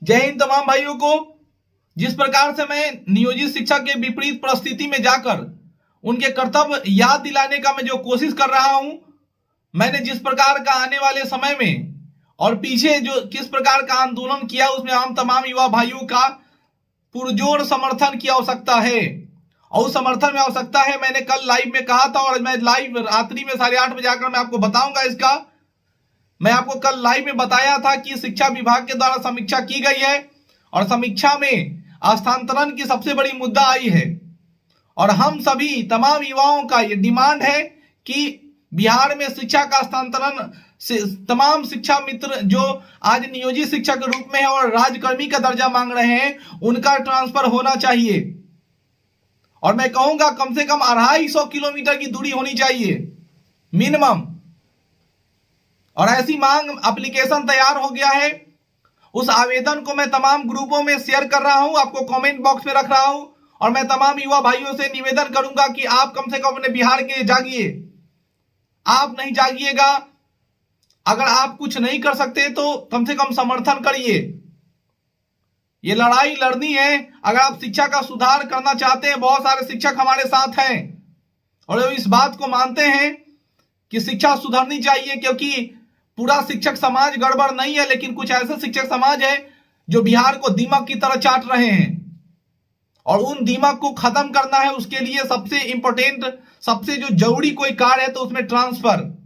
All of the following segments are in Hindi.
जय हिंद तमाम भाइयों को। जिस प्रकार से मैं नियोजित शिक्षक के विपरीत परिस्थिति में जाकर उनके कर्तव्य याद दिलाने का मैं जो कोशिश कर रहा हूं, मैंने जिस प्रकार का आने वाले समय में और पीछे जो किस प्रकार का आंदोलन किया, उसमें हम तमाम युवा भाइयों का पुरजोर समर्थन की आवश्यकता है। और उस समर्थन में आवश्यकता है, मैंने कल लाइव में कहा था और मैं लाइव रात्रि में 8:30 बजे आकर मैं आपको बताऊंगा इसका। मैं आपको कल लाइव में बताया था कि शिक्षा विभाग के द्वारा समीक्षा की गई है और समीक्षा में स्थानांतरण की सबसे बड़ी मुद्दा आई है। और हम सभी तमाम युवाओं का ये डिमांड है कि बिहार में शिक्षा का स्थानांतरण, तमाम शिक्षा मित्र जो आज नियोजित शिक्षक के रूप में है और राजकर्मी का दर्जा मांग रहे हैं, उनका ट्रांसफर होना चाहिए। और मैं कहूंगा कम से कम 250 किलोमीटर की दूरी होनी चाहिए मिनिमम। और ऐसी मांग एप्लीकेशन तैयार हो गया है। उस आवेदन को मैं तमाम ग्रुपों में शेयर कर रहा हूं, आपको कमेंट बॉक्स में रख रहा हूं। और मैं तमाम युवा भाइयों से निवेदन करूंगा कि आप कम से कम अपने बिहार के जागिए। आप नहीं जागिएगा, अगर आप कुछ नहीं कर सकते तो कम से कम समर्थन करिए। ये लड़ाई लड़नी है। अगर आप शिक्षा का सुधार करना चाहते हैं, बहुत सारे शिक्षक हमारे साथ हैं और वो इस बात को मानते हैं कि शिक्षा सुधरनी चाहिए, क्योंकि पूरा शिक्षक समाज गड़बड़ नहीं है, लेकिन कुछ ऐसे शिक्षक समाज है जो बिहार को दीमक की तरह चाट रहे हैं। और उन दीमक को खत्म करना है, उसके लिए सबसे इंपॉर्टेंट, सबसे जो जरूरी कोई कार्य है तो उसमें ट्रांसफर।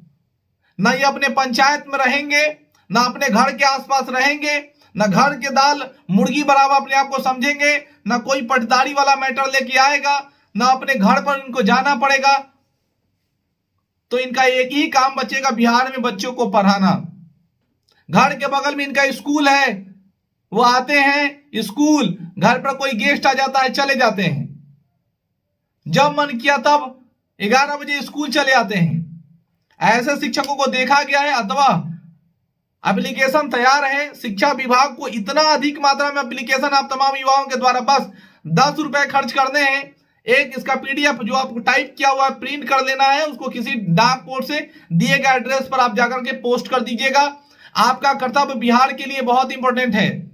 ना ये अपने पंचायत में रहेंगे, ना अपने घर के आसपास रहेंगे, ना घर के दाल मुर्गी बराबर अपने आप को समझेंगे, ना कोई पटदारी वाला मैटर लेके आएगा, ना अपने घर पर इनको जाना पड़ेगा। तो इनका एक ही काम बचेगा बिहार में, बच्चों को पढ़ाना। घर के बगल में इनका स्कूल है, वो आते हैं स्कूल, घर पर कोई गेस्ट आ जाता है, चले जाते हैं। जब मन किया तब 11 बजे स्कूल चले आते हैं। ऐसे शिक्षकों को देखा गया है। अथवा एप्लीकेशन तैयार है, शिक्षा विभाग को इतना अधिक मात्रा में एप्लीकेशन आप तमाम युवाओं के द्वारा बस 10 रुपए खर्च करने हैं। एक इसका पीडीएफ जो आपको टाइप किया हुआ प्रिंट कर लेना है, उसको किसी डाक पोस्ट से दिए गए एड्रेस पर आप जाकर के पोस्ट कर दीजिएगा। आपका कर्तव्य बिहार के लिए बहुत इंपॉर्टेंट है।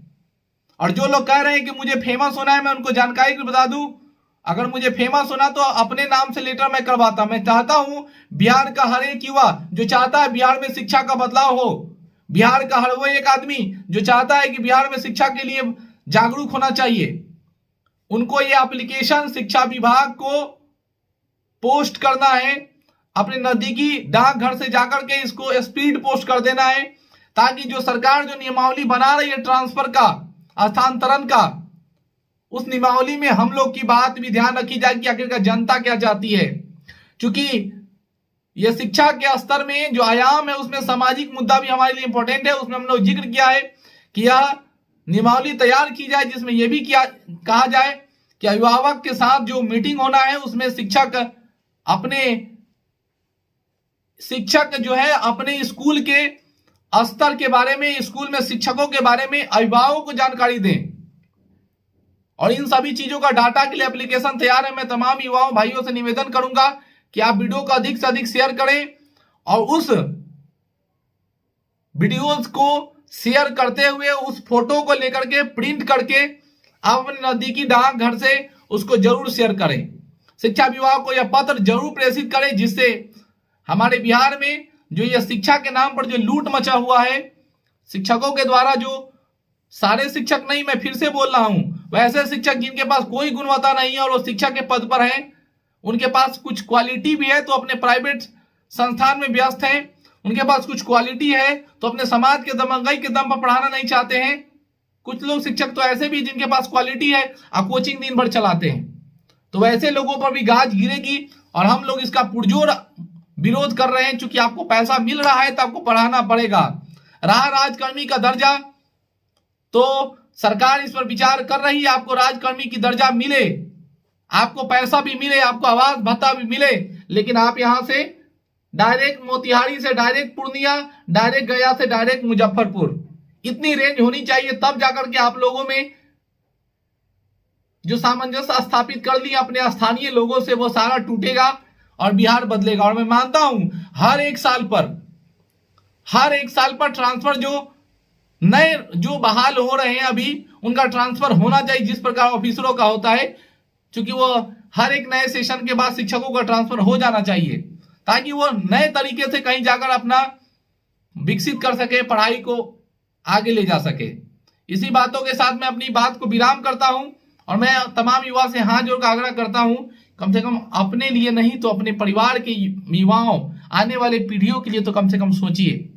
और जो लोग कह रहे हैं कि मुझे फेमस होना है, मैं उनको जानकारी बता दूं, अगर मुझे फेमस होना तो अपने नाम से लेटर मैं करवाता। मैं चाहता हूं बिहार का हर एक युवा जो चाहता है बिहार में शिक्षा का बदलाव हो, बिहार का हर वो एक आदमी जो चाहता है कि बिहार में शिक्षा के लिए जागरूक होना चाहिए, उनको ये एप्लीकेशन शिक्षा विभाग को पोस्ट करना है। अपने नजदीकी डाकघर से जाकर के इसको स्पीड पोस्ट कर देना है, ताकि जो सरकार जो नियमावली बना रही है ट्रांसफर का, स्थानांतरण का, उस नियमावली में हम लोग की बात भी ध्यान रखी जाए कि आखिरकार जनता क्या चाहती है। क्योंकि यह शिक्षा के स्तर में जो आयाम है, उसमें सामाजिक मुद्दा भी हमारे लिए इंपॉर्टेंट है। उसमें हम लोग जिक्र किया है कि यह नियमावली तैयार की जाए, जिसमें यह भी कहा जाए कि अभिभावक के साथ जो मीटिंग होना है, उसमें शिक्षक जो है अपने स्कूल के स्तर के बारे में, स्कूल में शिक्षकों के बारे में अभिभावकों को जानकारी दें। और इन सभी चीजों का डाटा के लिए एप्लीकेशन तैयार है। मैं तमाम युवाओं भाइयों से निवेदन करूंगा कि आप वीडियो को अधिक से अधिक शेयर करें और उस वीडियोस को शेयर करते हुए उस फोटो को लेकर के प्रिंट करके आप अपने नजदीकी डाकघर से उसको जरूर शेयर करें। शिक्षा विभाग को यह पत्र जरूर प्रेषित करें, जिससे हमारे बिहार में जो यह शिक्षा के नाम पर जो लूट मचा हुआ है, शिक्षकों के द्वारा, जो सारे शिक्षक नहीं, मैं फिर से बोल रहा हूं, वैसे शिक्षक जिनके पास कोई गुणवत्ता नहीं है और वो शिक्षा के पद पर हैं, उनके पास कुछ क्वालिटी भी है तो अपने प्राइवेट संस्थान में व्यस्त हैं, उनके पास कुछ क्वालिटी है तो अपने समाज के दमंगई के दम पर पढ़ाना नहीं चाहते हैं। कुछ लोग शिक्षक तो ऐसे भी जिनके पास क्वालिटी है और कोचिंग दिन भर चलाते हैं। तो वैसे लोगों पर भी गाज गिरेगी और हम लोग इसका पुरजोर विरोध कर रहे हैं। चूंकि आपको पैसा मिल रहा है तो आपको पढ़ाना पड़ेगा। रहा राजकर्मी का दर्जा, तो सरकार इस पर विचार कर रही है, आपको राजकर्मी की दर्जा मिले, आपको पैसा भी मिले, आपको आवास भत्ता भी मिले, लेकिन आप यहां से डायरेक्ट मोतिहारी से डायरेक्ट पूर्णिया, डायरेक्ट गया से डायरेक्ट मुजफ्फरपुर, इतनी रेंज होनी चाहिए, तब जाकर के आप लोगों में जो सामंजस्य स्थापित कर लिया अपने स्थानीय लोगों से, वो सारा टूटेगा और बिहार बदलेगा। और मैं मानता हूं हर एक साल पर ट्रांसफर जो नए जो बहाल हो रहे हैं अभी उनका ट्रांसफर होना चाहिए जिस प्रकार ऑफिसरों का होता है, क्योंकि वो हर एक नए सेशन के बाद शिक्षकों का ट्रांसफर हो जाना चाहिए ताकि वो नए तरीके से कहीं जाकर अपना विकसित कर सके, पढ़ाई को आगे ले जा सके। इसी बातों के साथ मैं अपनी बात को विराम करता हूं और मैं तमाम युवा से हाथ जोड़कर आग्रह करता हूं, कम से कम अपने लिए नहीं तो अपने परिवार के युवाओं, आने वाले पीढ़ियों के लिए तो कम से कम सोचिए।